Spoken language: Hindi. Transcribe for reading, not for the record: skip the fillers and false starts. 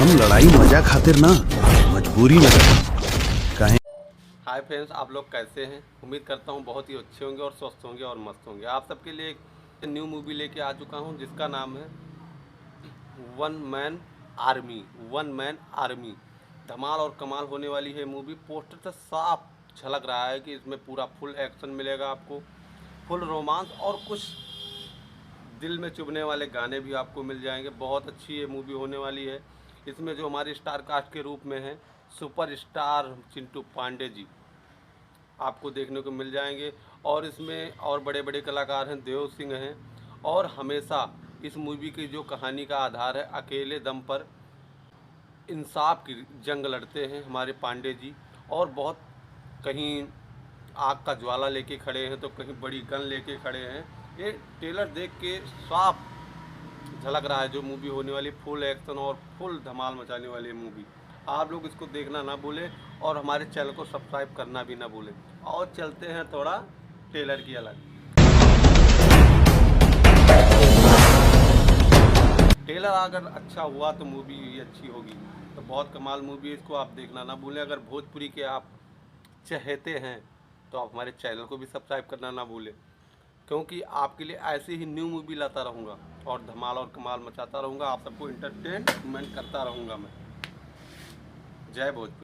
हम लड़ाई मजा खातिर ना, मजबूरी में कहें। हाय फ्रेंड्स, आप लोग कैसे हैं? उम्मीद करता हूँ बहुत ही अच्छे होंगे और स्वस्थ होंगे और मस्त होंगे। आप सबके लिए एक न्यू मूवी लेके आ चुका हूँ जिसका नाम है one man army. One man army धमाल और कमाल होने वाली है मूवी। पोस्टर से साफ झलक रहा है कि इसमें पूरा फुल एक्शन मिलेगा आपको, फुल रोमांस और कुछ दिल में चुभने वाले गाने भी आपको मिल जाएंगे। बहुत अच्छी ये मूवी होने वाली है। इसमें जो हमारे स्टार कास्ट के रूप में है सुपर स्टार चिंटू पांडे जी आपको देखने को मिल जाएंगे। और इसमें और बड़े बड़े कलाकार हैं, देव सिंह हैं। और हमेशा इस मूवी की जो कहानी का आधार है, अकेले दम पर इंसाफ की जंग लड़ते हैं हमारे पांडे जी। और बहुत कहीं आग का ज्वाला लेके खड़े हैं तो कहीं बड़ी गन लेके खड़े हैं। ये ट्रेलर देख के साफ झलक रहा है जो मूवी होने वाली, फुल एक्शन और फुल धमाल मचाने वाली मूवी। आप लोग इसको देखना ना भूलें और हमारे चैनल को सब्सक्राइब करना भी ना भूलें। और चलते हैं थोड़ा ट्रेलर की अलग। ट्रेलर अगर अच्छा हुआ तो मूवी भी अच्छी होगी। तो बहुत कमाल मूवी है, इसको आप देखना ना भूलें। अगर भोजपुरी के आप चाहते हैं तो आप हमारे चैनल को भी सब्सक्राइब करना ना भूलें, क्योंकि आपके लिए ऐसी ही न्यू मूवी लाता रहूँगा और धमाल और कमाल मचाता रहूँगा। आप सबको इंटरटेनमेंट करता रहूँगा मैं। जय भोजपुरी।